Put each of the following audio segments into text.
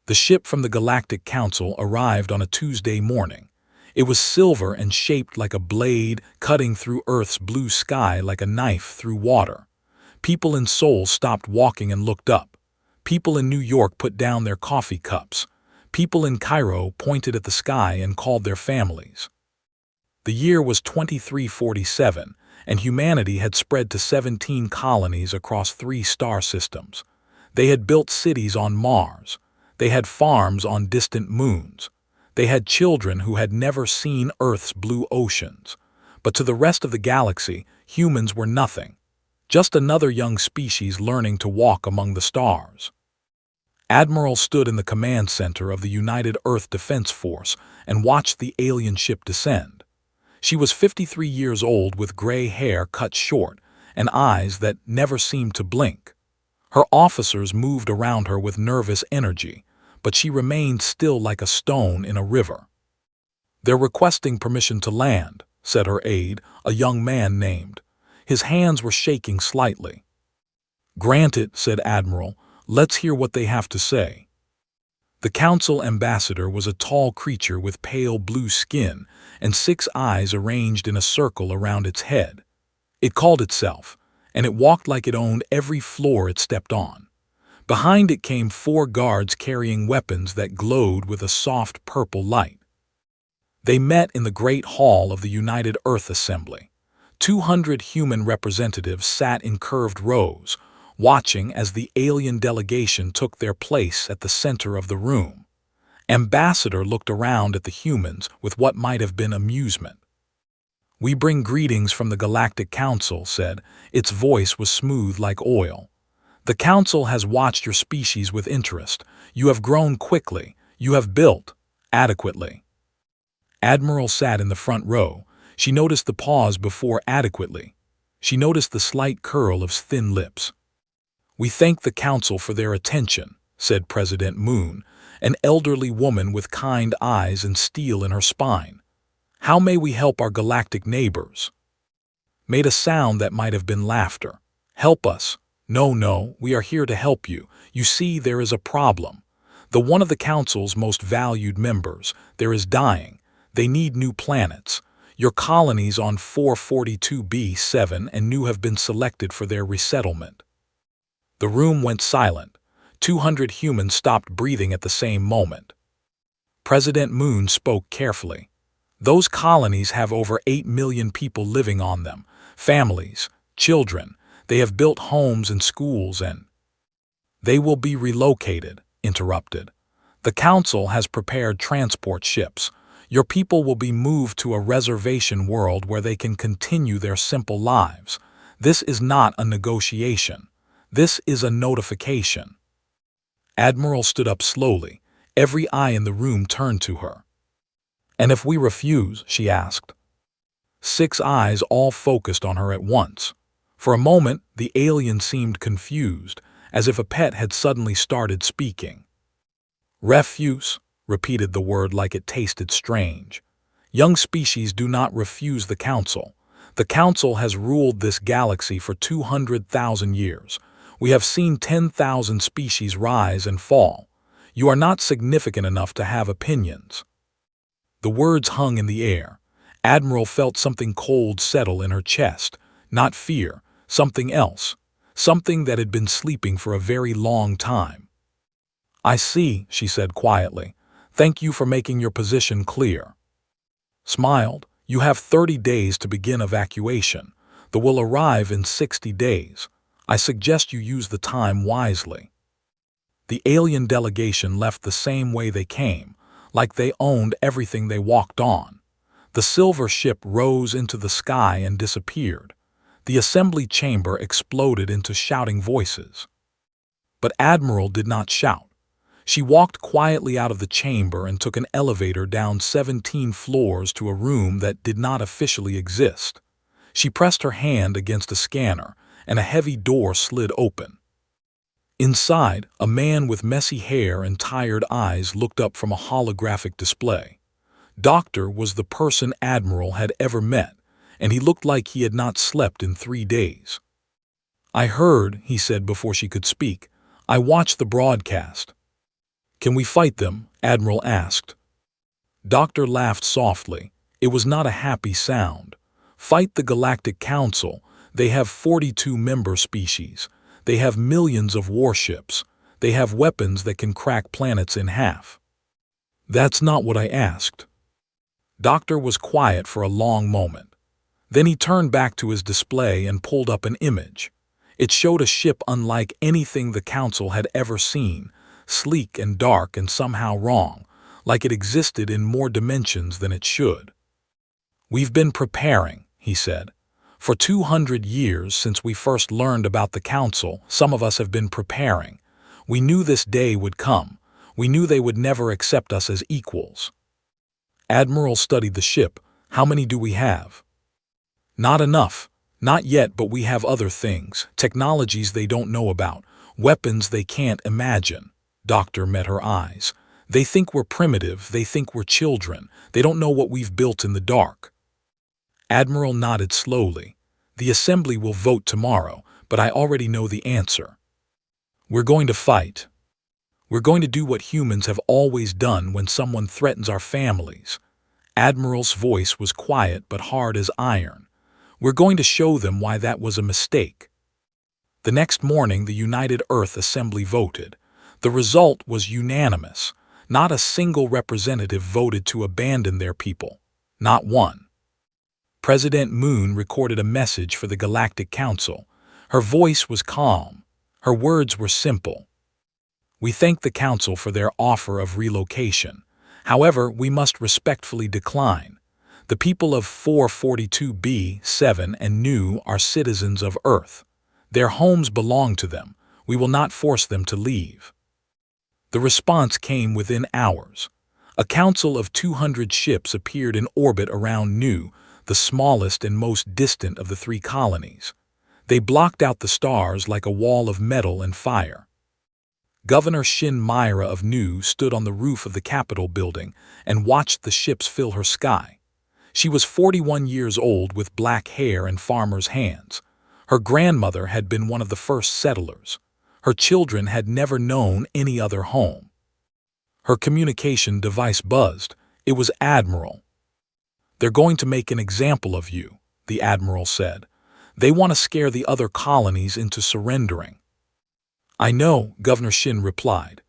The ship from the Galactic Council arrived on a Tuesday morning. It was silver and shaped like a blade, cutting through Earth's blue sky like a knife through water. People in Seoul stopped walking and looked up. People in New York put down their coffee cups. People in Cairo pointed at the sky and called their families. The year was 2347, and humanity had spread to 17 colonies across 3 star systems. They had built cities on Mars. They had farms on distant moons. They had children who had never seen Earth's blue oceans. But to the rest of the galaxy, humans were nothing. Just another young species learning to walk among the stars. Admiral stood in the command center of the United Earth Defense Force and watched the alien ship descend. She was 53 years old with gray hair cut short and eyes that never seemed to blink. Her officers moved around her with nervous energy, but she remained still like a stone in a river. "They're requesting permission to land," said her aide, a young man named. His hands were shaking slightly. "Granted," said Admiral. "Let's hear what they have to say." The council ambassador was a tall creature with pale blue skin and 6 eyes arranged in a circle around its head. It called itself, and it walked like it owned every floor it stepped on. Behind it came 4 guards carrying weapons that glowed with a soft purple light. They met in the Great Hall of the United Earth Assembly. 200 human representatives sat in curved rows, watching as the alien delegation took their place at the center of the room. Ambassador looked around at the humans with what might have been amusement. "We bring greetings from the Galactic Council," said. Its voice was smooth like oil. "The Council has watched your species with interest. You have grown quickly. You have built adequately." Admiral sat in the front row. She noticed the pause before adequately. She noticed the slight curl of thin lips. "We thank the Council for their attention," said President Moon, an elderly woman with kind eyes and steel in her spine. "How may we help our galactic neighbors?" Made a sound that might have been laughter. "Help us? No, we are here to help you. You see, there is a problem. One of the Council's most valued members, there is dying. They need new planets. Your colonies on 442b7 and new have been selected for their resettlement." The room went silent. 200 humans stopped breathing at the same moment. President Moon spoke carefully. "Those colonies have over 8 million people living on them, families, children. They have built homes and schools and—" "They will be relocated," interrupted. "The Council has prepared transport ships. Your people will be moved to a reservation world where they can continue their simple lives. This is not a negotiation. This is a notification." Admiral stood up slowly. Every eye in the room turned to her. "And if we refuse?" she asked. 6 eyes all focused on her at once. For a moment, the alien seemed confused, as if a pet had suddenly started speaking. "Refuse," repeated the word like it tasted strange. "Young species do not refuse the Council. The Council has ruled this galaxy for 200,000 years. We have seen 10,000 species rise and fall. You are not significant enough to have opinions." The words hung in the air. Admiral felt something cold settle in her chest. Not fear, something else. Something that had been sleeping for a very long time. "I see," she said quietly. "Thank you for making your position clear." Smiled. "You have 30 days to begin evacuation. They will arrive in 60 days. I suggest you use the time wisely." The alien delegation left the same way they came, like they owned everything they walked on. The silver ship rose into the sky and disappeared. The assembly chamber exploded into shouting voices. But Admiral did not shout. She walked quietly out of the chamber and took an elevator down 17 floors to a room that did not officially exist. She pressed her hand against a scanner, and a heavy door slid open. Inside, a man with messy hair and tired eyes looked up from a holographic display. Doctor was the person Admiral had ever met, and he looked like he had not slept in 3 days. "I heard," he said before she could speak. "I watched the broadcast." Can we fight them? Admiral asked. Doctor laughed softly. It was not a happy sound. Fight the Galactic Council. They have 42 member species. They have millions of warships. They have weapons that can crack planets in half. That's not what I asked. Doctor was quiet for a long moment. Then he turned back to his display and pulled up an image. It showed a ship unlike anything the Council had ever seen, sleek and dark and somehow wrong, like it existed in more dimensions than it should. We've been preparing, he said. For 200 years since we first learned about the Council, some of us have been preparing. We knew this day would come. We knew they would never accept us as equals. Admiral studied the ship. How many do we have? Not enough. Not yet, but we have other things, technologies they don't know about, weapons they can't imagine. Doctor met her eyes. They think we're primitive, they think we're children, they don't know what we've built in the dark. Admiral nodded slowly. The Assembly will vote tomorrow, but I already know the answer. We're going to fight. We're going to do what humans have always done when someone threatens our families. Admiral's voice was quiet but hard as iron. We're going to show them why that was a mistake. The next morning, the United Earth Assembly voted. The result was unanimous. Not a single representative voted to abandon their people. Not one. President Moon recorded a message for the Galactic Council. Her voice was calm. Her words were simple. We thank the Council for their offer of relocation. However, we must respectfully decline. The people of 442b, 7 and Nu are citizens of Earth. Their homes belong to them. We will not force them to leave. The response came within hours. A council of 200 ships appeared in orbit around Nu, the smallest and most distant of the three colonies. They blocked out the stars like a wall of metal and fire. Governor Shin Myra of Nu stood on the roof of the Capitol building and watched the ships fill her sky. She was 41 years old with black hair and farmer's hands. Her grandmother had been one of the first settlers. Her children had never known any other home. Her communication device buzzed. It was Admiral. They're going to make an example of you, the Admiral said. They want to scare the other colonies into surrendering. I know, Governor Shin replied.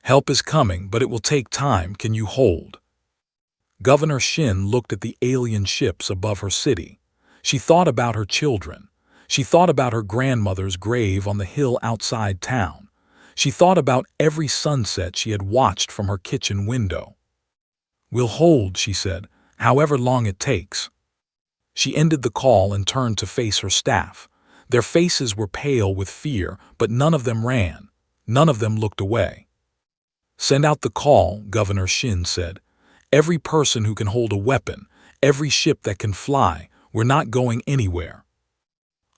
Help is coming, but it will take time. Can you hold? Governor Shin looked at the alien ships above her city. She thought about her children. She thought about her grandmother's grave on the hill outside town. She thought about every sunset she had watched from her kitchen window. We'll hold, she said, however long it takes. She ended the call and turned to face her staff. Their faces were pale with fear, but none of them ran. None of them looked away. Send out the call, Governor Shin said. Every person who can hold a weapon, every ship that can fly, we're not going anywhere.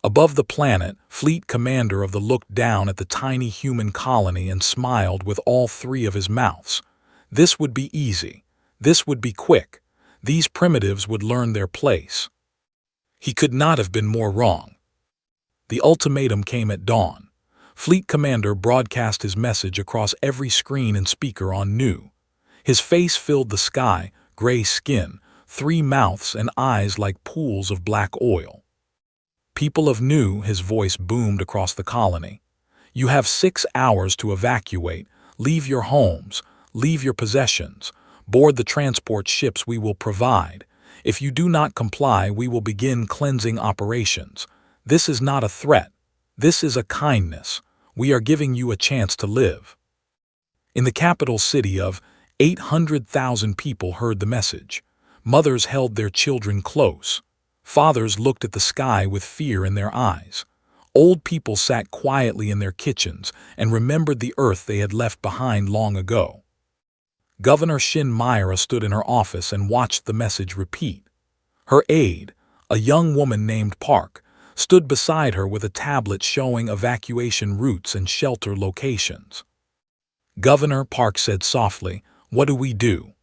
Above the planet, Fleet Commander of the looked down at the tiny human colony and smiled with all three of his mouths. This would be easy. This would be quick. These primitives would learn their place. He could not have been more wrong. The ultimatum came at dawn. Fleet Commander broadcast his message across every screen and speaker on Nu. His face filled the sky, gray skin, 3 mouths and eyes like pools of black oil. People of Nu, his voice boomed across the colony. You have 6 hours to evacuate, leave your homes, leave your possessions, board the transport ships we will provide. If you do not comply, we will begin cleansing operations. This is not a threat. This is a kindness. We are giving you a chance to live. In the capital city of 800,000 people heard the message. Mothers held their children close. Fathers looked at the sky with fear in their eyes. Old people sat quietly in their kitchens and remembered the earth they had left behind long ago. Governor Shin Myra stood in her office and watched the message repeat. Her aide, a young woman named Park, stood beside her with a tablet showing evacuation routes and shelter locations. Governor, Park said softly, what do we do?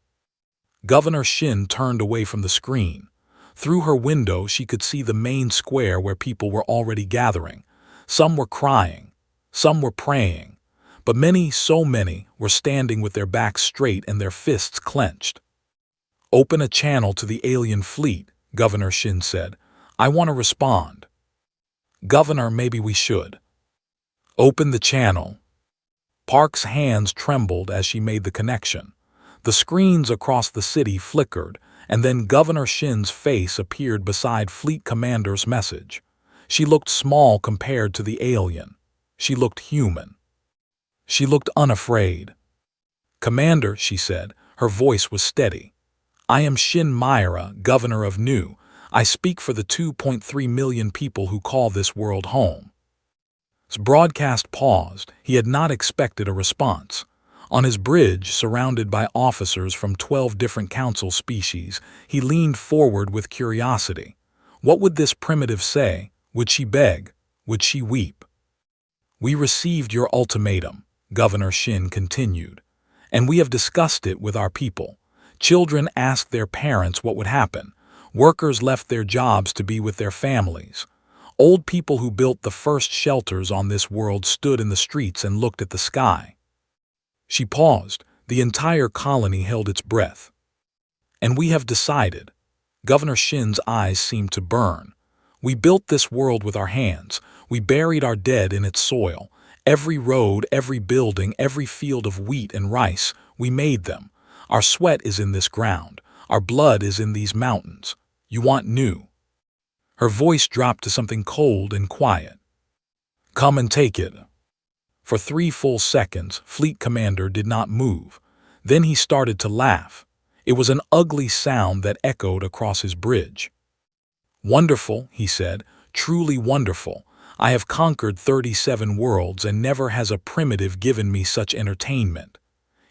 Governor Shin turned away from the screen. Through her window, she could see the main square where people were already gathering. Some were crying, some were praying, but many, so many, were standing with their backs straight and their fists clenched. "Open a channel to the alien fleet," Governor Shin said. "I want to respond." "Governor, maybe we should." "Open the channel." Park's hands trembled as she made the connection. The screens across the city flickered, and then Governor Shin's face appeared beside Fleet Commander's message. She looked small compared to the alien. She looked human. She looked unafraid. "Commander," she said, her voice was steady. "I am Shin Myra, Governor of New. I speak for the 2.3 million people who call this world home." His broadcast paused. He had not expected a response. On his bridge, surrounded by officers from 12 different council species, he leaned forward with curiosity. What would this primitive say? Would she beg? Would she weep? "We received your ultimatum," Governor Shin continued, "and we have discussed it with our people. Children asked their parents what would happen. Workers left their jobs to be with their families. Old people who built the first shelters on this world stood in the streets and looked at the sky." She paused. The entire colony held its breath. "And we have decided." Governor Shin's eyes seemed to burn. "We built this world with our hands. We buried our dead in its soil. Every road, every building, every field of wheat and rice, we made them. Our sweat is in this ground. Our blood is in these mountains. You want new." Her voice dropped to something cold and quiet. "Come and take it." For 3 full seconds, Fleet Commander did not move. Then he started to laugh. It was an ugly sound that echoed across his bridge. "Wonderful," he said, "truly wonderful. I have conquered 37 worlds, and never has a primitive given me such entertainment."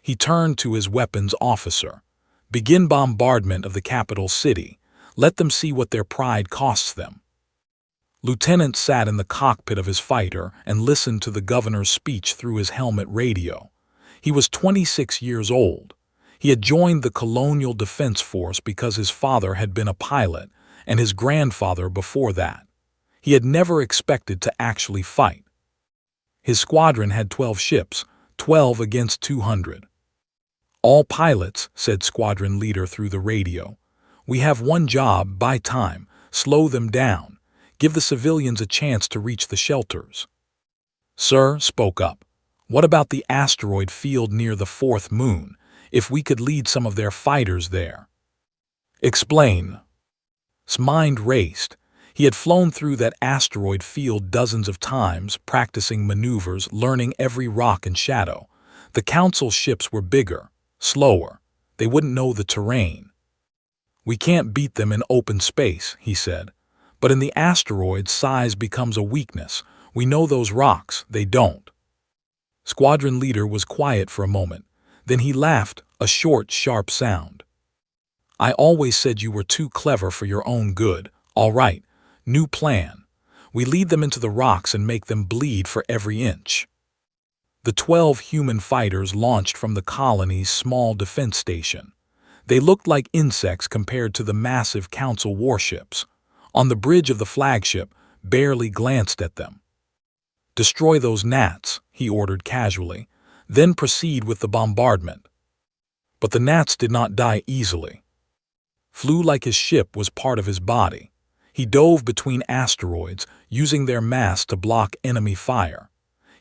He turned to his weapons officer. "Begin bombardment of the capital city. Let them see what their pride costs them." Lieutenant sat in the cockpit of his fighter and listened to the governor's speech through his helmet radio. He was 26 years old. He had joined the Colonial Defense Force because his father had been a pilot, and his grandfather before that. He had never expected to actually fight. His squadron had 12 ships, 12 against 200. "All pilots," said squadron leader through the radio. "We have one job: buy time, slow them down. Give the civilians a chance to reach the shelters." "Sir," spoke up, "what about the asteroid field near the 4th moon? If we could lead some of their fighters there." "Explain." His mind raced. He had flown through that asteroid field dozens of times, practicing maneuvers, learning every rock and shadow. The council ships were bigger, slower. They wouldn't know the terrain. "We can't beat them in open space," he said. "But in the asteroids, size becomes a weakness. We know those rocks, they don't." Squadron leader was quiet for a moment. Then he laughed, a short, sharp sound. "I always said you were too clever for your own good. All right, new plan. We lead them into the rocks and make them bleed for every inch." The 12 human fighters launched from the colony's small defense station. They looked like insects compared to the massive council warships. On the bridge of the flagship, barely glanced at them. "Destroy those gnats," he ordered casually, "then proceed with the bombardment." But the gnats did not die easily. Flew like his ship was part of his body. He dove between asteroids, using their mass to block enemy fire.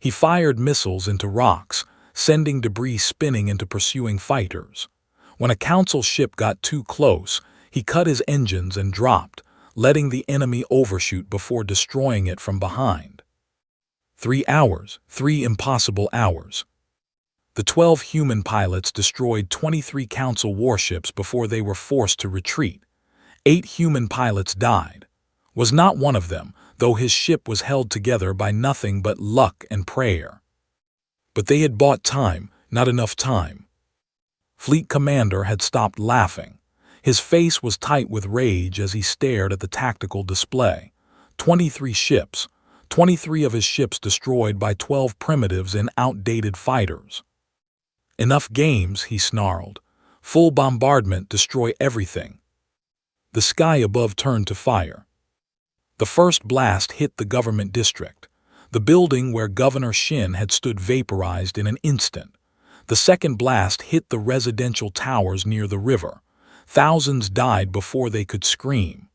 He fired missiles into rocks, sending debris spinning into pursuing fighters. When a council ship got too close, he cut his engines and dropped, letting the enemy overshoot before destroying it from behind. 3 hours, 3 impossible hours. The 12 human pilots destroyed 23 council warships before they were forced to retreat. 8 human pilots died. Was not one of them, though his ship was held together by nothing but luck and prayer. But they had bought time, not enough time. Fleet Commander had stopped laughing. His face was tight with rage as he stared at the tactical display. 23 ships, 23 of his ships destroyed by 12 primitives and outdated fighters. "Enough games," he snarled. "Full bombardment, destroy everything." The sky above turned to fire. The first blast hit the government district. The building where Governor Shin had stood vaporized in an instant. The second blast hit the residential towers near the river. Thousands died before they could scream.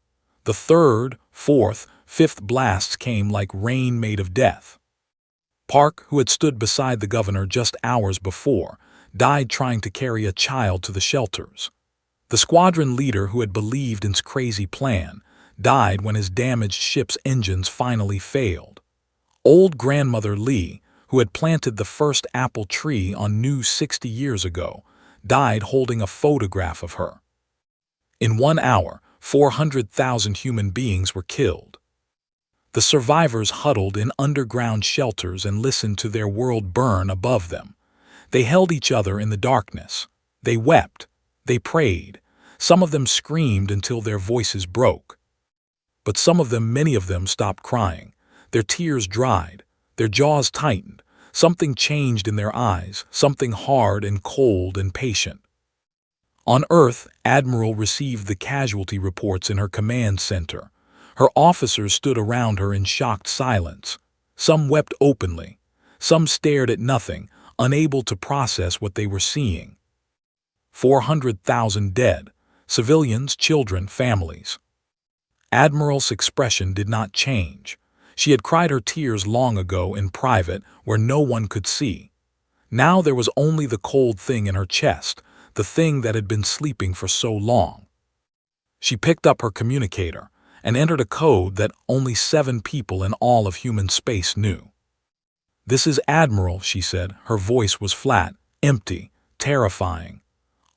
The third, fourth, fifth blasts came like rain made of death. Park, who had stood beside the governor just hours before, died trying to carry a child to the shelters. The squadron leader who had believed in his crazy plan died when his damaged ship's engines finally failed. Old Grandmother Lee, who had planted the first apple tree on New 60 years ago, died holding a photograph of her. In 1 hour, 400,000 human beings were killed. The survivors huddled in underground shelters and listened to their world burn above them. They held each other in the darkness. They wept. They prayed. Some of them screamed until their voices broke. But some of them, many of them, stopped crying. Their tears dried. Their jaws tightened. Something changed in their eyes, something hard and cold and patient. On Earth, Admiral received the casualty reports in her command center. Her officers stood around her in shocked silence. Some wept openly. Some stared at nothing, unable to process what they were seeing. 400,000 dead. Civilians, children, families. Admiral's expression did not change. She had cried her tears long ago in private where no one could see. Now there was only the cold thing in her chest, the thing that had been sleeping for so long. She picked up her communicator and entered a code that only 7 people in all of human space knew. "This is Admiral," she said. Her voice was flat, empty, terrifying.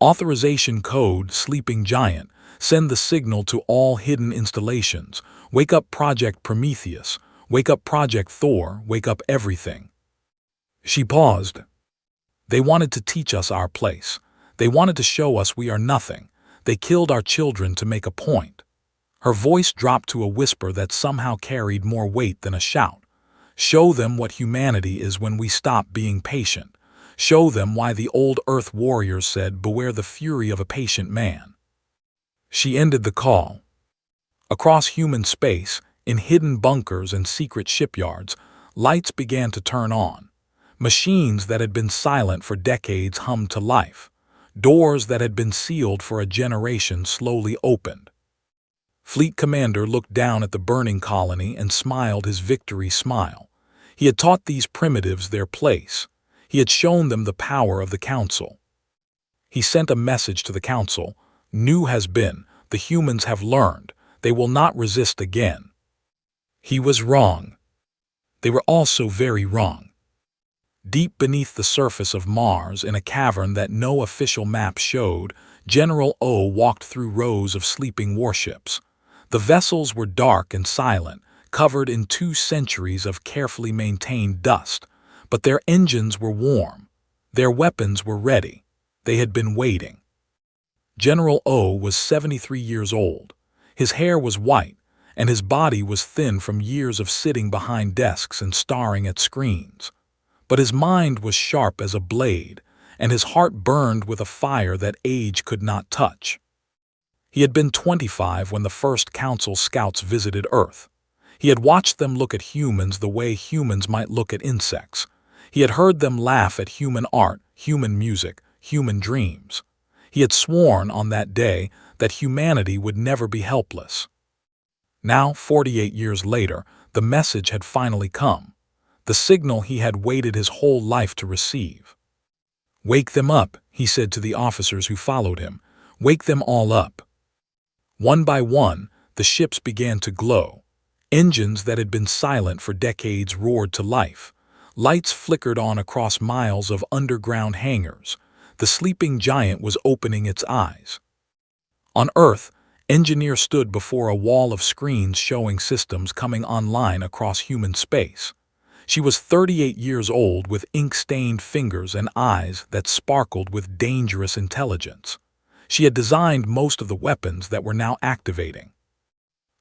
"Authorization code, Sleeping Giant. Send the signal to all hidden installations. Wake up Project Prometheus. Wake up Project Thor. Wake up everything." She paused. "They wanted to teach us our place. They wanted to show us we are nothing. They killed our children to make a point." Her voice dropped to a whisper that somehow carried more weight than a shout. "Show them what humanity is when we stop being patient. Show them why the old Earth warriors said, 'Beware the fury of a patient man.'" She ended the call. Across human space, in hidden bunkers and secret shipyards, lights began to turn on. Machines that had been silent for decades hummed to life. Doors that had been sealed for a generation slowly opened. Fleet Commander looked down at the burning colony and smiled his victory smile. He had taught these primitives their place. He had shown them the power of the Council. He sent a message to the Council. "New has been. The humans have learned. They will not resist again." He was wrong. They were also very wrong. Deep beneath the surface of Mars, in a cavern that no official map showed, General O walked through rows of sleeping warships. The vessels were dark and silent, covered in 2 centuries of carefully maintained dust, but their engines were warm. Their weapons were ready. They had been waiting. General O was 73 years old. His hair was white, and his body was thin from years of sitting behind desks and staring at screens. But his mind was sharp as a blade, and his heart burned with a fire that age could not touch. He had been 25 when the first Council scouts visited Earth. He had watched them look at humans the way humans might look at insects. He had heard them laugh at human art, human music, human dreams. He had sworn on that day that humanity would never be helpless. Now, 48 years later, the message had finally come. The signal he had waited his whole life to receive. "Wake them up," he said to the officers who followed him. "Wake them all up." One by one, the ships began to glow. Engines that had been silent for decades roared to life. Lights flickered on across miles of underground hangars. The sleeping giant was opening its eyes. On Earth, Engineer stood before a wall of screens showing systems coming online across human space. She was 38 years old with ink-stained fingers and eyes that sparkled with dangerous intelligence. She had designed most of the weapons that were now activating.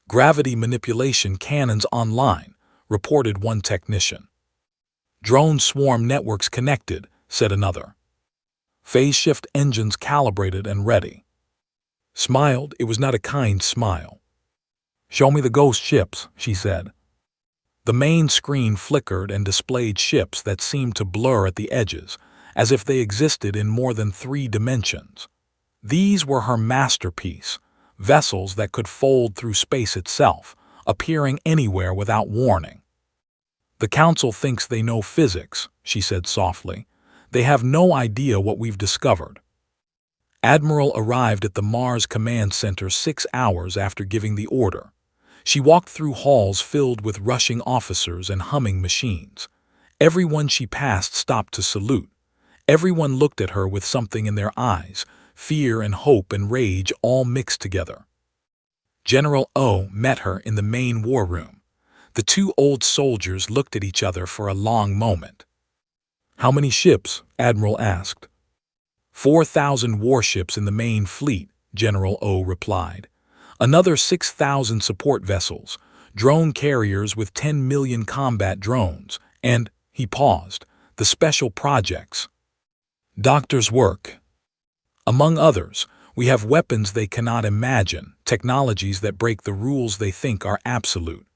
"Gravity manipulation cannons online," reported one technician. "Drone swarm networks connected," said another. "Phase shift engines calibrated and ready." Smiled, it was not a kind smile. "Show me the ghost ships," she said. The main screen flickered and displayed ships that seemed to blur at the edges, as if they existed in more than 3 dimensions. These were her masterpiece, vessels that could fold through space itself, appearing anywhere without warning. "The Council thinks they know physics," she said softly. "They have no idea what we've discovered." Admiral arrived at the Mars Command Center 6 hours after giving the order. She walked through halls filled with rushing officers and humming machines. Everyone she passed stopped to salute. Everyone looked at her with something in their eyes, fear and hope and rage all mixed together. General O met her in the main war room. The 2 old soldiers looked at each other for a long moment. "How many ships?" Admiral asked. 4,000 warships in the main fleet," General O replied. "Another 6,000 support vessels, drone carriers with 10 million combat drones, and," he paused, "the special projects. Doctor's work. Among others, we have weapons they cannot imagine, technologies that break the rules they think are absolute."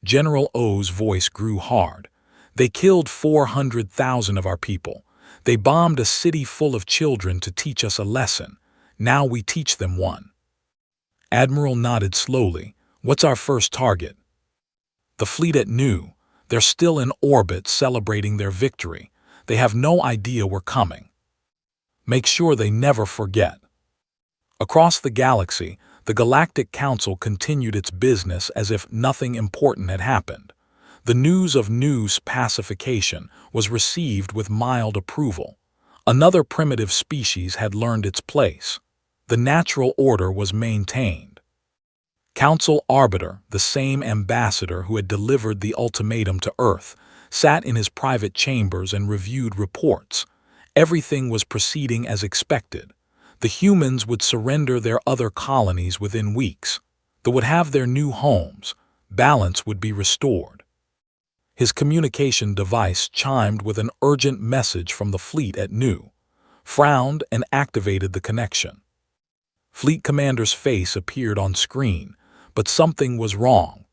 General O's voice grew hard. "They killed 400,000 of our people. They bombed a city full of children to teach us a lesson. Now we teach them one." Admiral nodded slowly. "What's our first target?" "The fleet at Nu. They're still in orbit celebrating their victory. They have no idea we're coming. Make sure they never forget." Across the galaxy, the Galactic Council continued its business as if nothing important had happened. The news of Nu's pacification was received with mild approval. Another primitive species had learned its place. The natural order was maintained. Council Arbiter, the same ambassador who had delivered the ultimatum to Earth, sat in his private chambers and reviewed reports. Everything was proceeding as expected. The humans would surrender their other colonies within weeks. They would have their new homes. Balance would be restored. His communication device chimed with an urgent message from the fleet at Nu, frowned and activated the connection. Fleet Commander's face appeared on screen, but something was wrong.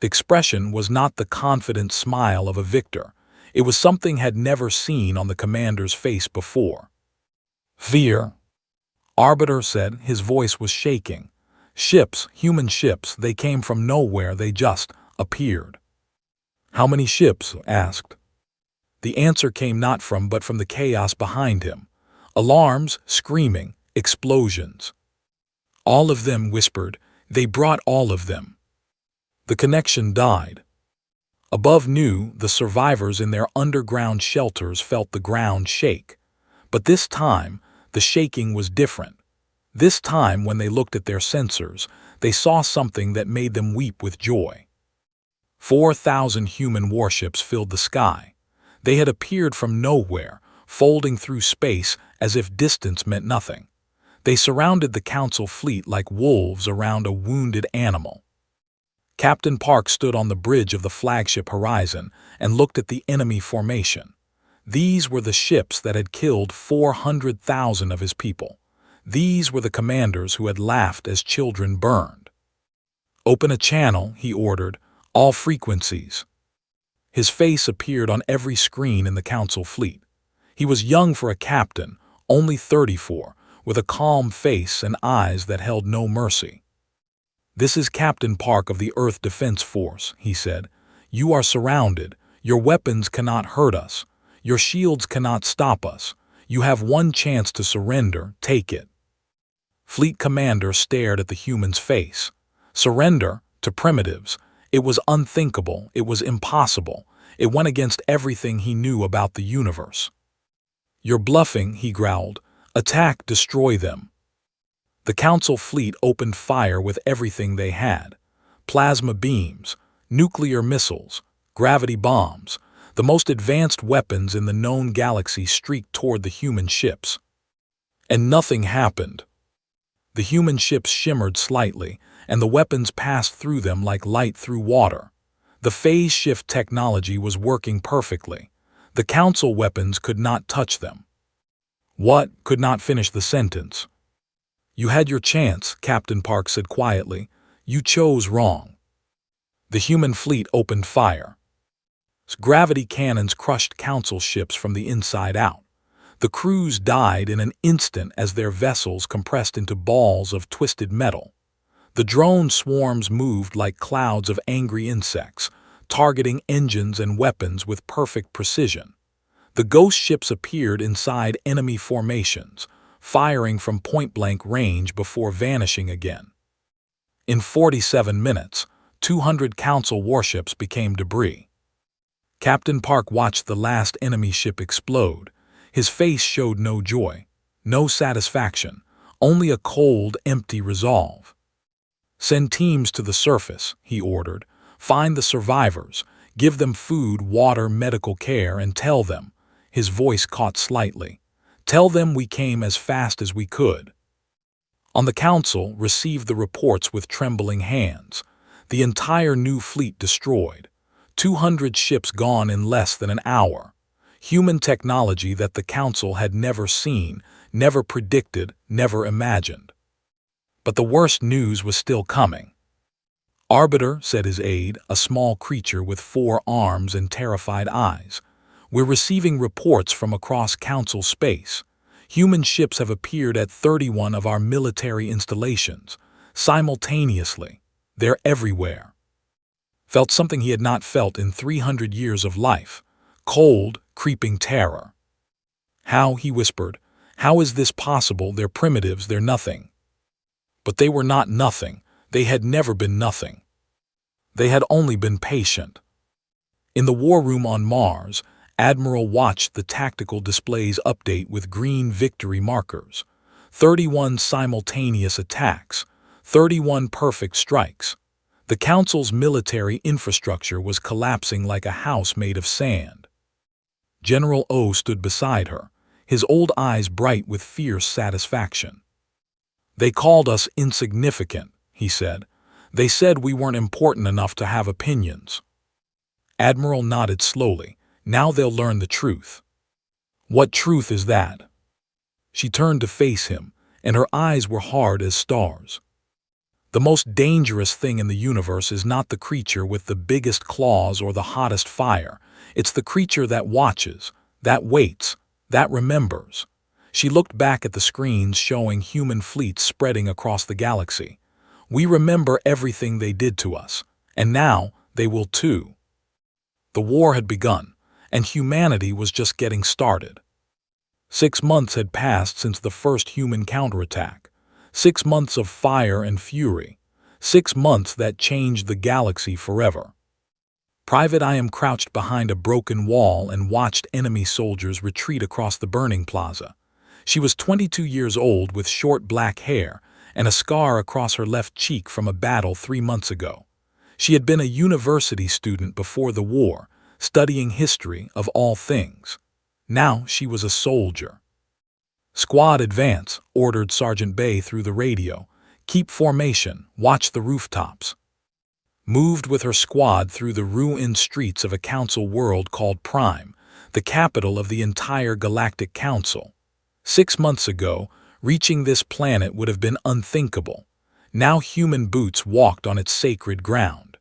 The expression was not the confident smile of a victor. It was something had never seen on the commander's face before. "Fear," Arbiter said. His voice was shaking. "Ships, human ships, they came from nowhere, they just appeared." "How many ships?" asked. The answer came not from but from the chaos behind him. Alarms, screaming, explosions. "All of them," whispered. "They brought all of them." The connection died. Above Nu, the survivors in their underground shelters felt the ground shake. But this time, the shaking was different. This time, when they looked at their sensors, they saw something that made them weep with joy. 4,000 human warships filled the sky. They had appeared from nowhere, folding through space as if distance meant nothing. They surrounded the Council fleet like wolves around a wounded animal. Captain Park stood on the bridge of the flagship Horizon and looked at the enemy formation. These were the ships that had killed 400,000 of his people. These were the commanders who had laughed as children burned. "Open a channel," he ordered, "all frequencies." His face appeared on every screen in the Council fleet. He was young for a captain, only 34, with a calm face and eyes that held no mercy. "This is Captain Park of the Earth Defense Force," he said. "You are surrounded. Your weapons cannot hurt us. Your shields cannot stop us. You have one chance to surrender. Take it." Fleet Commander stared at the human's face. Surrender? To primitives? It was unthinkable. It was impossible. It went against everything he knew about the universe. "You're bluffing," he growled. "Attack, destroy them." The Council fleet opened fire with everything they had. Plasma beams, nuclear missiles, gravity bombs, the most advanced weapons in the known galaxy streaked toward the human ships. And nothing happened. The human ships shimmered slightly, and the weapons passed through them like light through water. The phase shift technology was working perfectly. The Council weapons could not touch them. "What?" could not finish the sentence. "You had your chance," Captain Park said quietly. "You chose wrong." The human fleet opened fire. Gravity cannons crushed Council ships from the inside out. The crews died in an instant as their vessels compressed into balls of twisted metal. The drone swarms moved like clouds of angry insects, targeting engines and weapons with perfect precision. The ghost ships appeared inside enemy formations, firing from point-blank range before vanishing again. In 47 minutes, 200 Council warships became debris. Captain Park watched the last enemy ship explode. His face showed no joy, no satisfaction, only a cold, empty resolve. "Send teams to the surface," he ordered. "Find the survivors, give them food, water, medical care, and tell them," his voice caught slightly, "tell them we came as fast as we could." On the Council received the reports with trembling hands. The entire new fleet destroyed. 200 ships gone in less than an hour. Human technology that the Council had never seen, never predicted, never imagined. But the worst news was still coming. "Arbiter," said his aide, a small creature with 4 arms and terrified eyes, "we're receiving reports from across Council space. Human ships have appeared at 31 of our military installations, simultaneously. They're everywhere." Felt something he had not felt in 300 years of life. Cold, creeping terror. "How?" he whispered. "How is this possible? They're primitives, they're nothing." But they were not nothing. They had never been nothing. They had only been patient. In the war room on Mars, Admiral watched the tactical displays update with green victory markers. 31 simultaneous attacks, 31 perfect strikes. The Council's military infrastructure was collapsing like a house made of sand. General O stood beside her, his old eyes bright with fierce satisfaction. "They called us insignificant," he said. "They said we weren't important enough to have opinions." Admiral nodded slowly. "Now they'll learn the truth." "What truth is that?" She turned to face him, and her eyes were hard as stars. "The most dangerous thing in the universe is not the creature with the biggest claws or the hottest fire. It's the creature that watches, that waits, that remembers." She looked back at the screens showing human fleets spreading across the galaxy. "We remember everything they did to us, and now they will too." The war had begun, and humanity was just getting started. 6 months had passed since the first human counterattack. 6 months of fire and fury. 6 months that changed the galaxy forever. Private I.M. crouched behind a broken wall and watched enemy soldiers retreat across the burning plaza. She was 22 years old with short black hair and a scar across her left cheek from a battle 3 months ago. She had been a university student before the war, studying history of all things. Now she was a soldier. "Squad advance," ordered Sergeant Bay through the radio. "Keep formation, watch the rooftops." Moved with her squad through the ruined streets of a Council world called Prime, the capital of the entire Galactic Council. 6 months ago, reaching this planet would have been unthinkable. Now human boots walked on its sacred ground.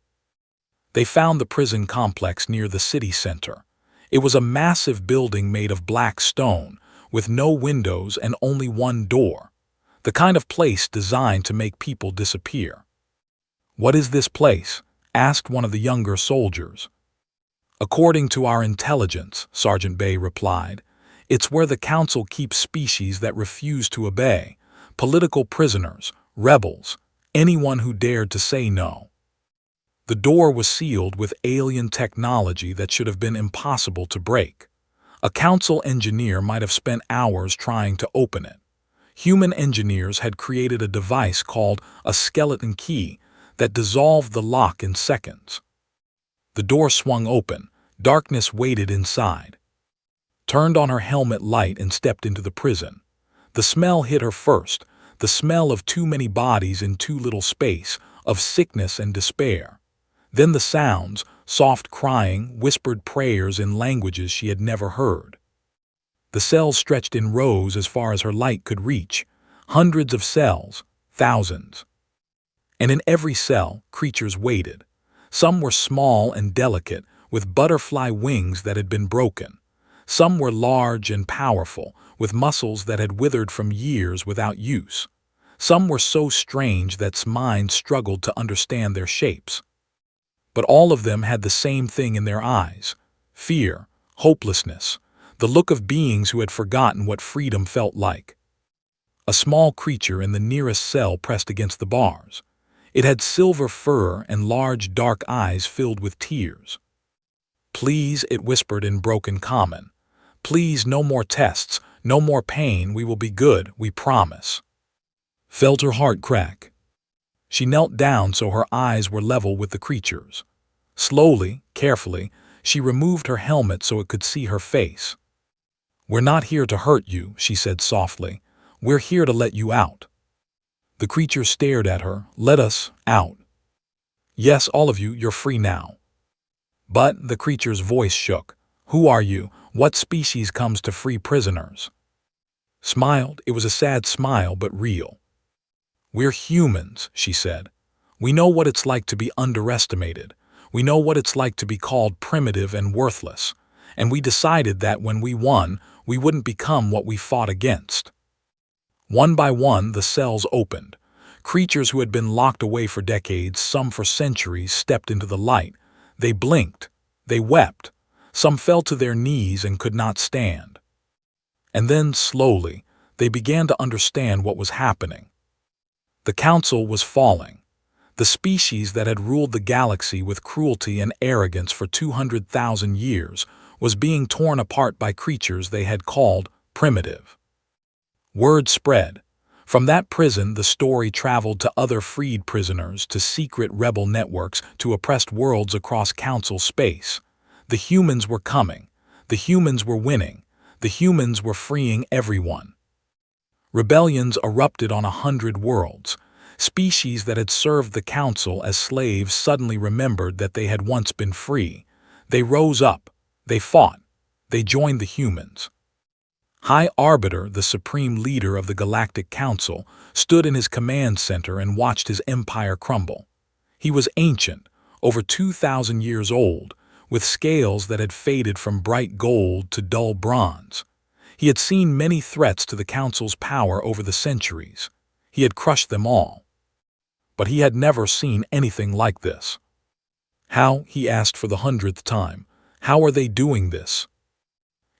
They found the prison complex near the city center. It was a massive building made of black stone, with no windows and only one door. The kind of place designed to make people disappear. "What is this place?" asked one of the younger soldiers. "According to our intelligence," Sergeant Bay replied, "it's where the Council keeps species that refuse to obey, political prisoners, rebels, anyone who dared to say no." The door was sealed with alien technology that should have been impossible to break. A Council engineer might have spent hours trying to open it. Human engineers had created a device called a skeleton key that dissolved the lock in seconds. The door swung open. Darkness waited inside. Turned on her helmet light and stepped into the prison. The smell hit her first, the smell of too many bodies in too little space, of sickness and despair. Then the sounds, soft crying, whispered prayers in languages she had never heard. The cells stretched in rows as far as her light could reach. Hundreds of cells, thousands. And in every cell, creatures waited. Some were small and delicate, with butterfly wings that had been broken. Some were large and powerful, with muscles that had withered from years without use. Some were so strange that minds struggled to understand their shapes. But all of them had the same thing in their eyes: fear, hopelessness, the look of beings who had forgotten what freedom felt like. A small creature in the nearest cell pressed against the bars. It had silver fur and large dark eyes filled with tears. "Please," it whispered in broken common. "Please, no more tests, no more pain, we will be good, we promise." Felt her heart crack. She knelt down so her eyes were level with the creature's. Slowly, carefully, she removed her helmet so it could see her face. "We're not here to hurt you," she said softly. "We're here to let you out." The creature stared at her. "Let us out." "Yes, all of you, you're free now." But the creature's voice shook. "Who are you? What species comes to free prisoners?" Smiled. It was a sad smile, but real. "We're humans," she said. "We know what it's like to be underestimated. We know what it's like to be called primitive and worthless. And we decided that when we won, we wouldn't become what we fought against." One by one, the cells opened. Creatures who had been locked away for decades, some for centuries, stepped into the light. They blinked. They wept. Some fell to their knees and could not stand. And then, slowly, they began to understand what was happening. The council was falling. The species that had ruled the galaxy with cruelty and arrogance for 200,000 years was being torn apart by creatures they had called primitive. Word spread. From that prison, the story traveled to other freed prisoners, to secret rebel networks, to oppressed worlds across council space. The humans were coming. The humans were winning. The humans were freeing everyone. Rebellions erupted on 100 worlds. Species that had served the council as slaves suddenly remembered that they had once been free. They rose up. They fought. They joined the humans. High Arbiter, the supreme leader of the Galactic Council, stood in his command center and watched his empire crumble. He was ancient, over 2,000 years old, with scales that had faded from bright gold to dull bronze. He had seen many threats to the Council's power over the centuries. He had crushed them all. But he had never seen anything like this. "How?" he asked for the 100th time. "How are they doing this?"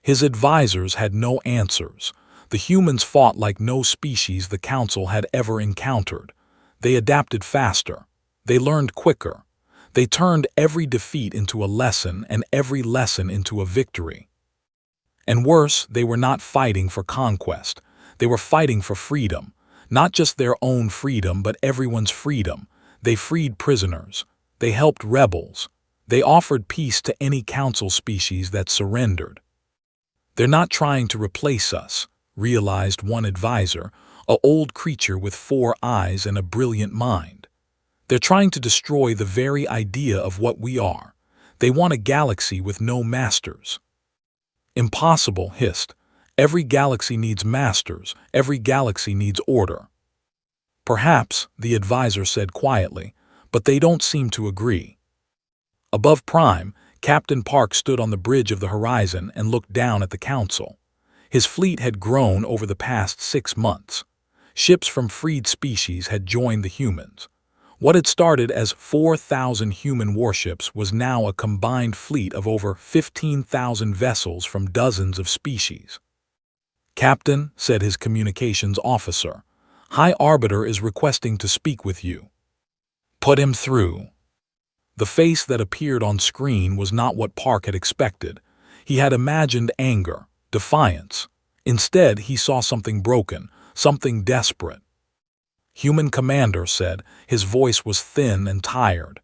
His advisors had no answers. The humans fought like no species the Council had ever encountered. They adapted faster. They learned quicker. They turned every defeat into a lesson and every lesson into a victory. And worse, they were not fighting for conquest. They were fighting for freedom. Not just their own freedom, but everyone's freedom. They freed prisoners. They helped rebels. They offered peace to any Council species that surrendered. "They're not trying to replace us," realized one advisor, an old creature with 4 eyes and a brilliant mind. "They're trying to destroy the very idea of what we are. They want a galaxy with no masters." "Impossible," hissed. "Every galaxy needs masters. Every galaxy needs order." "Perhaps," the advisor said quietly, "but they don't seem to agree." Above Prime, Captain Park stood on the bridge of the horizon and looked down at the Council. His fleet had grown over the past 6 months. Ships from freed species had joined the humans. What had started as 4,000 human warships was now a combined fleet of over 15,000 vessels from dozens of species. "Captain," said his communications officer, "High Arbiter is requesting to speak with you." "Put him through." The face that appeared on screen was not what Park had expected. He had imagined anger, defiance. Instead, he saw something broken, something desperate. "Human Commander," said, his voice was thin and tired.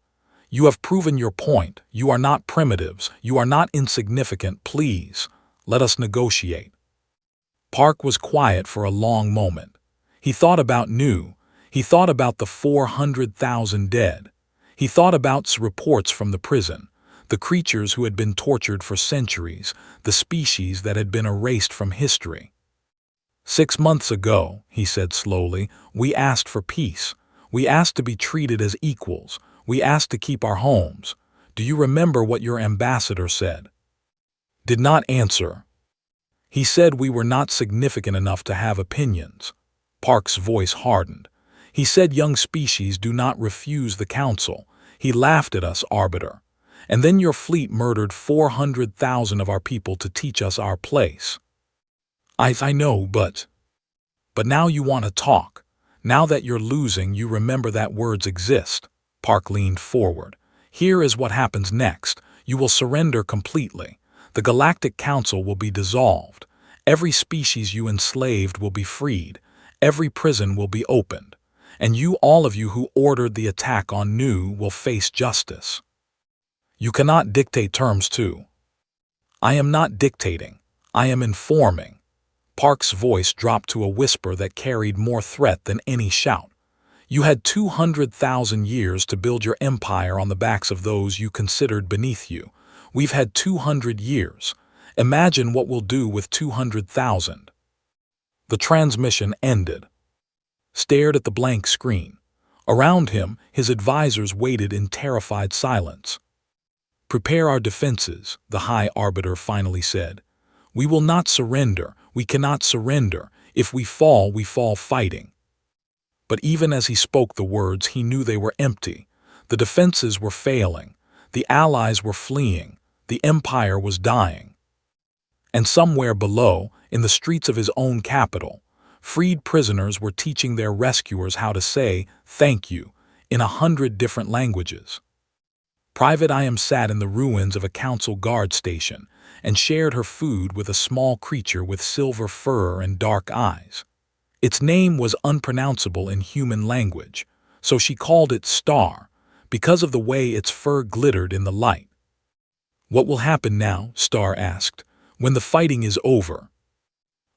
"You have proven your point. You are not primitives. You are not insignificant. Please, let us negotiate." Park was quiet for a long moment. He thought about Nu. He thought about the 400,000 dead. He thought about reports from the prison, the creatures who had been tortured for centuries, the species that had been erased from history. "6 months ago," he said slowly, "we asked for peace. We asked to be treated as equals. We asked to keep our homes. Do you remember what your ambassador said? Did not answer. He said we were not significant enough to have opinions. Park's voice hardened. He said young species do not refuse the council. He laughed at us, Arbiter. And then your fleet murdered 400,000 of our people to teach us our place. I know, but now you want to talk. Now that you're losing, you remember that words exist. Park leaned forward. Here is what happens next. You will surrender completely. The Galactic Council will be dissolved. Every species you enslaved will be freed. Every prison will be opened. And you, all of you who ordered the attack on Nu, will face justice. You cannot dictate terms too. I am not dictating. I am informing. Park's voice dropped to a whisper that carried more threat than any shout. You had 200,000 years to build your empire on the backs of those you considered beneath you. We've had 200 years. Imagine what we'll do with 200,000. The transmission ended. Stared at the blank screen. Around him, his advisors waited in terrified silence. Prepare our defenses, the High Arbiter finally said. We will not surrender. We cannot surrender. If we fall fighting. But even as he spoke the words, he knew they were empty. The defenses were failing. The allies were fleeing. The empire was dying. And somewhere below, in the streets of his own capital, freed prisoners were teaching their rescuers how to say thank you in 100 different languages. Private Iam sat in the ruins of a council guard station and shared her food with a small creature with silver fur and dark eyes. Its name was unpronounceable in human language, so she called it Star, because of the way its fur glittered in the light. What will happen now, Star asked, when the fighting is over?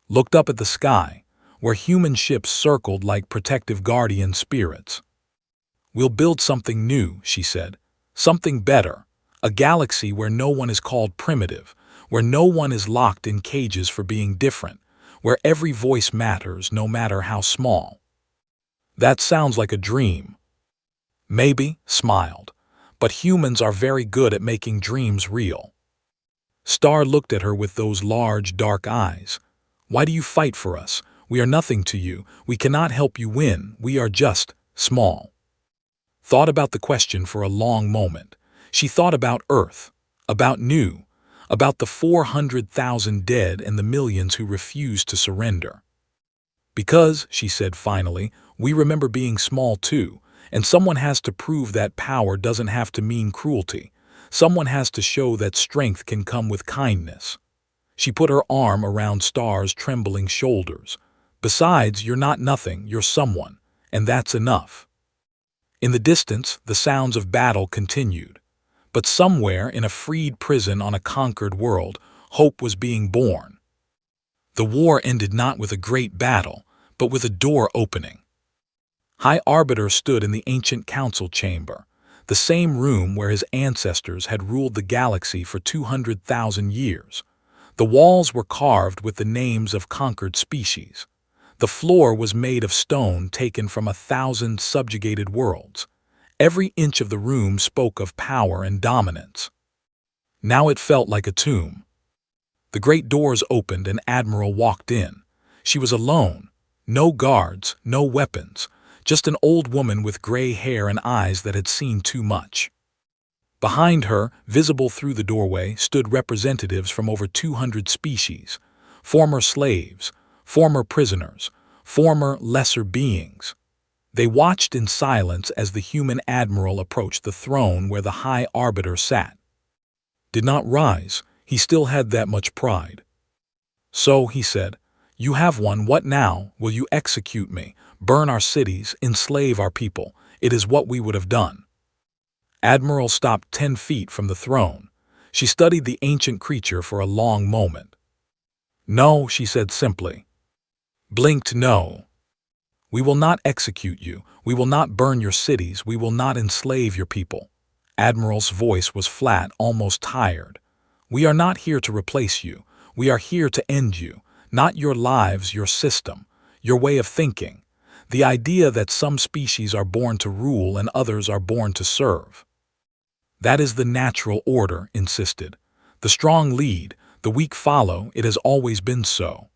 Looked up at the sky, where human ships circled like protective guardian spirits. We'll build something new, she said. Something better. A galaxy where no one is called primitive, where no one is locked in cages for being different, where every voice matters no matter how small. That sounds like a dream. Maybe, smiled, but humans are very good at making dreams real. Star looked at her with those large, dark eyes. Why do you fight for us? We are nothing to you. We cannot help you win. We are just small. Thought about the question for a long moment. She thought about Earth, about Nu, about the 400,000 dead and the millions who refused to surrender. Because, she said finally, we remember being small too, and someone has to prove that power doesn't have to mean cruelty. Someone has to show that strength can come with kindness. She put her arm around Star's trembling shoulders. Besides, you're not nothing, you're someone, and that's enough. In the distance, the sounds of battle continued. But somewhere in a freed prison on a conquered world, hope was being born. The war ended not with a great battle, but with a door opening. High Arbiter stood in the ancient council chamber, the same room where his ancestors had ruled the galaxy for 200,000 years. The walls were carved with the names of conquered species. The floor was made of stone taken from 1,000 subjugated worlds. Every inch of the room spoke of power and dominance. Now it felt like a tomb. The great doors opened and Admiral walked in. She was alone. No guards, no weapons, just an old woman with gray hair and eyes that had seen too much. Behind her, visible through the doorway, stood representatives from over 200 species, former slaves, former prisoners, former lesser beings. They watched in silence as the human admiral approached the throne where the High Arbiter sat. Did not rise, he still had that much pride. So, he said, you have one, what now? Will you execute me, burn our cities, enslave our people? It is what we would have done. Admiral stopped 10 feet from the throne. She studied the ancient creature for a long moment. No, she said simply. Blinked no. We will not execute you. We will not burn your cities. We will not enslave your people. Admiral's voice was flat, almost tired. We are not here to replace you. We are here to end you. Not your lives, your system, your way of thinking. The idea that some species are born to rule and others are born to serve. That is the natural order, insisted. The strong lead, the weak follow, it has always been so.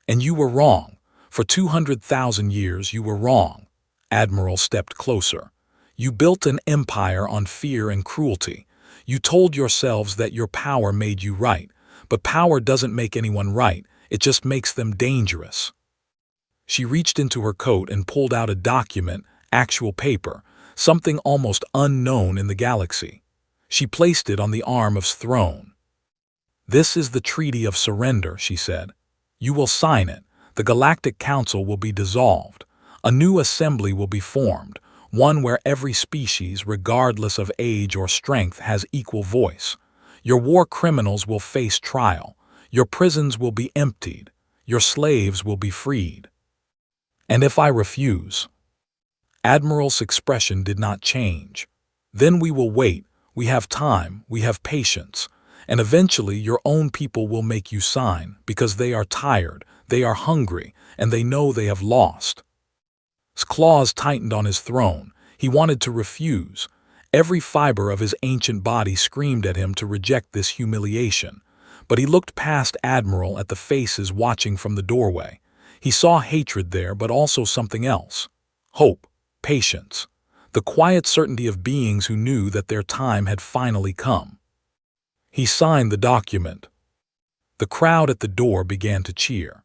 And you were wrong. For 200,000 years you were wrong. Admiral stepped closer. You built an empire on fear and cruelty. You told yourselves that your power made you right, but power doesn't make anyone right, it just makes them dangerous. She reached into her coat and pulled out a document, actual paper, something almost unknown in the galaxy. She placed it on the arm of his throne. This is the Treaty of Surrender, she said. You will sign it. The Galactic Council will be dissolved. A new assembly will be formed, one where every species, regardless of age or strength, has equal voice. Your war criminals will face trial. Your prisons will be emptied. Your slaves will be freed. And if I refuse? Admiral's expression did not change. Then we will wait. We have time. We have patience. And eventually your own people will make you sign, because they are tired, they are hungry, and they know they have lost. His claws tightened on his throne. He wanted to refuse. Every fiber of his ancient body screamed at him to reject this humiliation. But he looked past Admiral at the faces watching from the doorway. He saw hatred there, but also something else. Hope, patience, the quiet certainty of beings who knew that their time had finally come. He signed the document. The crowd at the door began to cheer.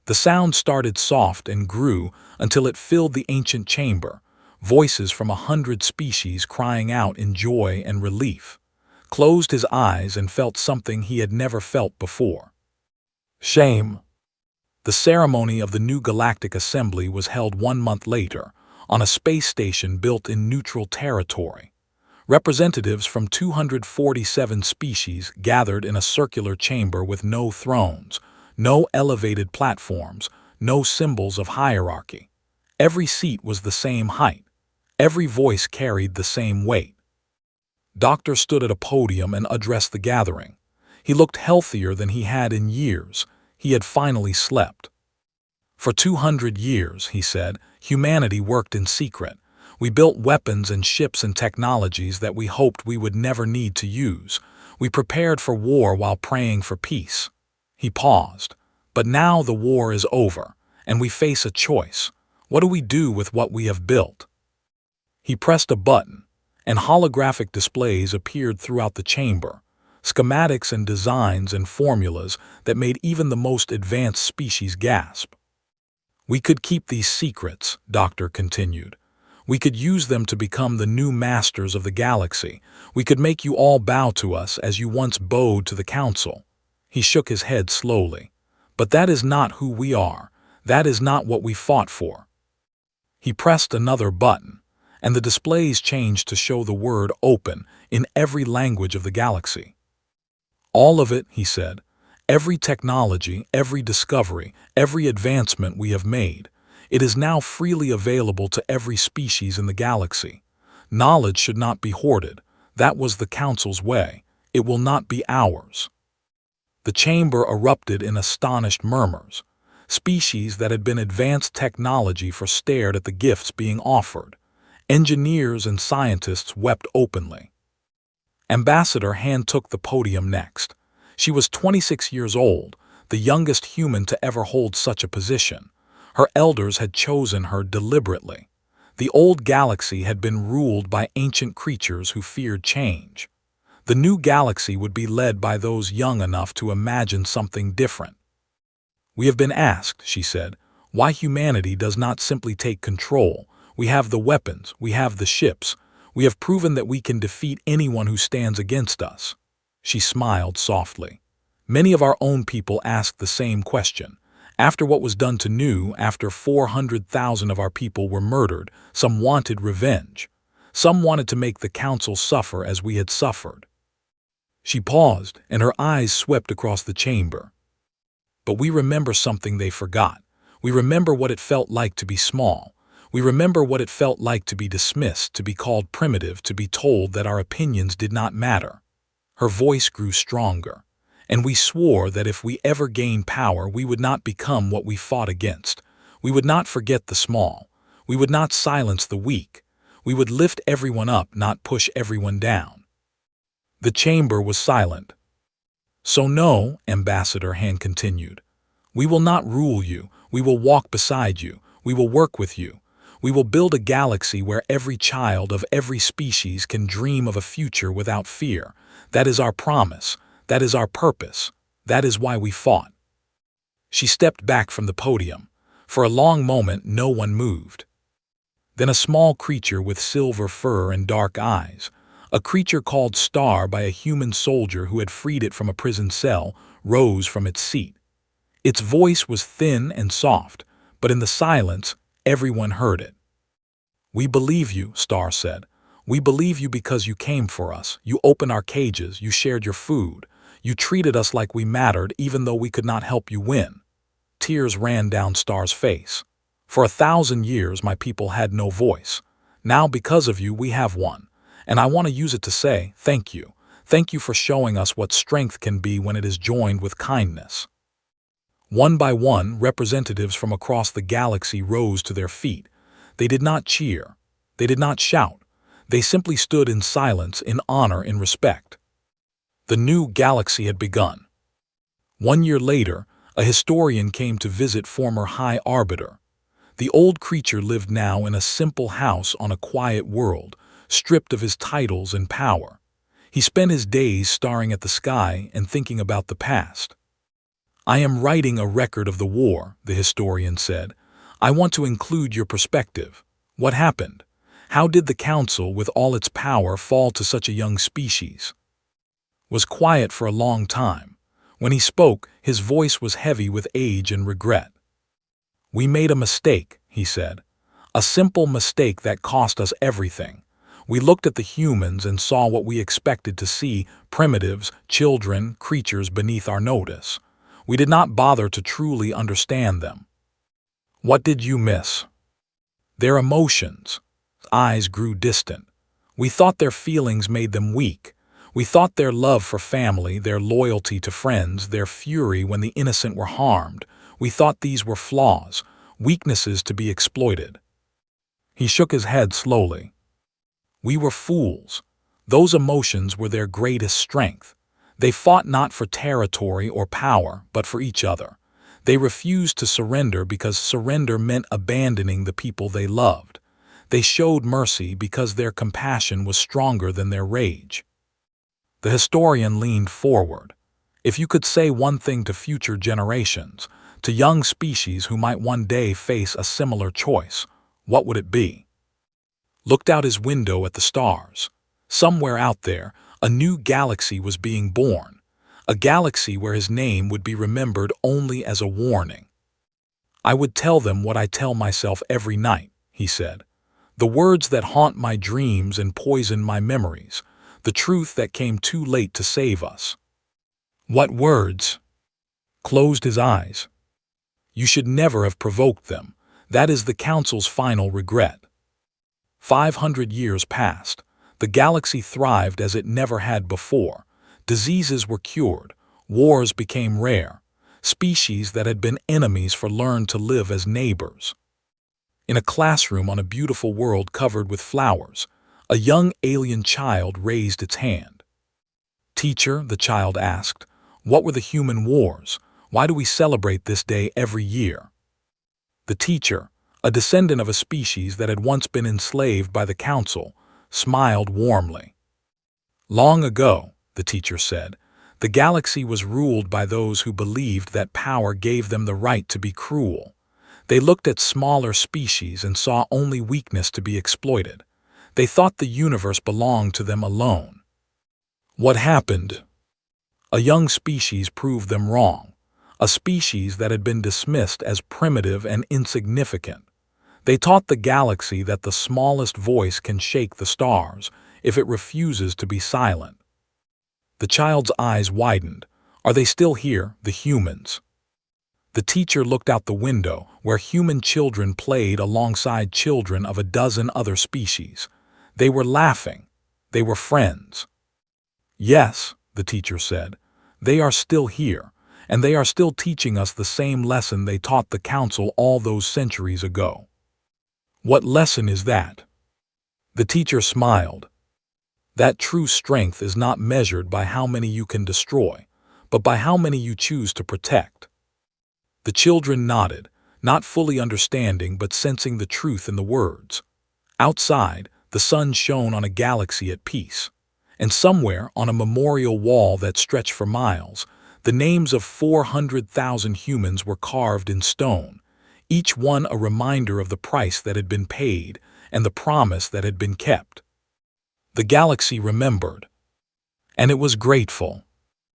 The sound started soft and grew until it filled the ancient chamber, voices from 100 species crying out in joy and relief. Closed his eyes and felt something he had never felt before. Shame. The ceremony of the new Galactic Assembly was held 1 month later, on a space station built in neutral territory. Representatives from 247 species gathered in a circular chamber with no thrones, no elevated platforms, no symbols of hierarchy. Every seat was the same height. Every voice carried the same weight. Doctor stood at a podium and addressed the gathering. He looked healthier than he had in years. He had finally slept. For 200 years, he said, humanity worked in secret. We built weapons and ships and technologies that we hoped we would never need to use. We prepared for war while praying for peace. He paused. But now the war is over, and we face a choice. What do we do with what we have built? He pressed a button, and holographic displays appeared throughout the chamber, schematics and designs and formulas that made even the most advanced species gasp. We could keep these secrets, Doctor continued. We could use them to become the new masters of the galaxy. We could make you all bow to us as you once bowed to the Council. He shook his head slowly. But that is not who we are. That is not what we fought for. He pressed another button, and the displays changed to show the word open in every language of the galaxy. All of it, he said. Every technology, every discovery, every advancement we have made. It is now freely available to every species in the galaxy. Knowledge should not be hoarded. That was the Council's way. It will not be ours. The chamber erupted in astonished murmurs. Species that had been advanced technology stared at the gifts being offered. Engineers and scientists wept openly. Ambassador Han took the podium next. She was 26 years old, the youngest human to ever hold such a position. Her elders had chosen her deliberately. The old galaxy had been ruled by ancient creatures who feared change. The new galaxy would be led by those young enough to imagine something different. We have been asked, she said, why humanity does not simply take control. We have the weapons, we have the ships. We have proven that we can defeat anyone who stands against us. She smiled softly. Many of our own people asked the same question. After what was done to Nu, after 400,000 of our people were murdered, some wanted revenge. Some wanted to make the Council suffer as we had suffered. She paused, and her eyes swept across the chamber. But we remember something they forgot. We remember what it felt like to be small. We remember what it felt like to be dismissed, to be called primitive, to be told that our opinions did not matter. Her voice grew stronger. And we swore that if we ever gained power, we would not become what we fought against. We would not forget the small. We would not silence the weak. We would lift everyone up, not push everyone down. The chamber was silent. "So no," Ambassador Han continued. "We will not rule you. We will walk beside you. We will work with you. We will build a galaxy where every child of every species can dream of a future without fear. That is our promise. That is our purpose. That is why we fought." She stepped back from the podium. For a long moment, no one moved. Then a small creature with silver fur and dark eyes, a creature called Star by a human soldier who had freed it from a prison cell, rose from its seat. Its voice was thin and soft, but in the silence, everyone heard it. "We believe you," Star said. "We believe you because you came for us. You opened our cages. You shared your food. You treated us like we mattered even though we could not help you win." Tears ran down Star's face. "For 1,000 years, my people had no voice. Now, because of you, we have one. And I want to use it to say, thank you. Thank you for showing us what strength can be when it is joined with kindness." One by one, representatives from across the galaxy rose to their feet. They did not cheer. They did not shout. They simply stood in silence, in honor, in respect. The new galaxy had begun. 1 year later, a historian came to visit former High Arbiter. The old creature lived now in a simple house on a quiet world, stripped of his titles and power. He spent his days staring at the sky and thinking about the past. "I am writing a record of the war," the historian said. "I want to include your perspective. What happened? How did the Council, with all its power, fall to such a young species?" Was quiet for a long time. When he spoke, his voice was heavy with age and regret. "We made a mistake," he said. "A simple mistake that cost us everything. We looked at the humans and saw what we expected to see: primitives, children, creatures beneath our notice. We did not bother to truly understand them." "What did you miss?" "Their emotions." Eyes grew distant. "We thought their feelings made them weak. We thought their love for family, their loyalty to friends, their fury when the innocent were harmed, we thought these were flaws, weaknesses to be exploited." He shook his head slowly. "We were fools. Those emotions were their greatest strength. They fought not for territory or power, but for each other. They refused to surrender because surrender meant abandoning the people they loved. They showed mercy because their compassion was stronger than their rage." The historian leaned forward. "If you could say one thing to future generations, to young species who might one day face a similar choice, what would it be?" Looked out his window at the stars. Somewhere out there, a new galaxy was being born, a galaxy where his name would be remembered only as a warning. "I would tell them what I tell myself every night," he said. "The words that haunt my dreams and poison my memories, the truth that came too late to save us." "What words?" Closed his eyes. "You should never have provoked them. That is the Council's final regret." 500 years passed. The galaxy thrived as it never had before. Diseases were cured. Wars became rare. Species that had been enemies learned to live as neighbors. In a classroom on a beautiful world covered with flowers, a young alien child raised its hand. "Teacher," the child asked, "what were the human wars? Why do we celebrate this day every year?" The teacher, a descendant of a species that had once been enslaved by the Council, smiled warmly. "Long ago," the teacher said, "the galaxy was ruled by those who believed that power gave them the right to be cruel. They looked at smaller species and saw only weakness to be exploited. They thought the universe belonged to them alone. What happened? A young species proved them wrong, a species that had been dismissed as primitive and insignificant. They taught the galaxy that the smallest voice can shake the stars if it refuses to be silent." The child's eyes widened. "Are they still here, the humans?" The teacher looked out the window, where human children played alongside children of a dozen other species. They were laughing. They were friends. "Yes," the teacher said, "they are still here, and they are still teaching us the same lesson they taught the Council all those centuries ago." "What lesson is that?" The teacher smiled. That true strength is not measured by how many you can destroy, but by how many you choose to protect. The children nodded, not fully understanding but sensing the truth in the words. Outside, the sun shone on a galaxy at peace, and somewhere on a memorial wall that stretched for miles, the names of 400,000 humans were carved in stone, each one a reminder of the price that had been paid and the promise that had been kept. The galaxy remembered, and it was grateful.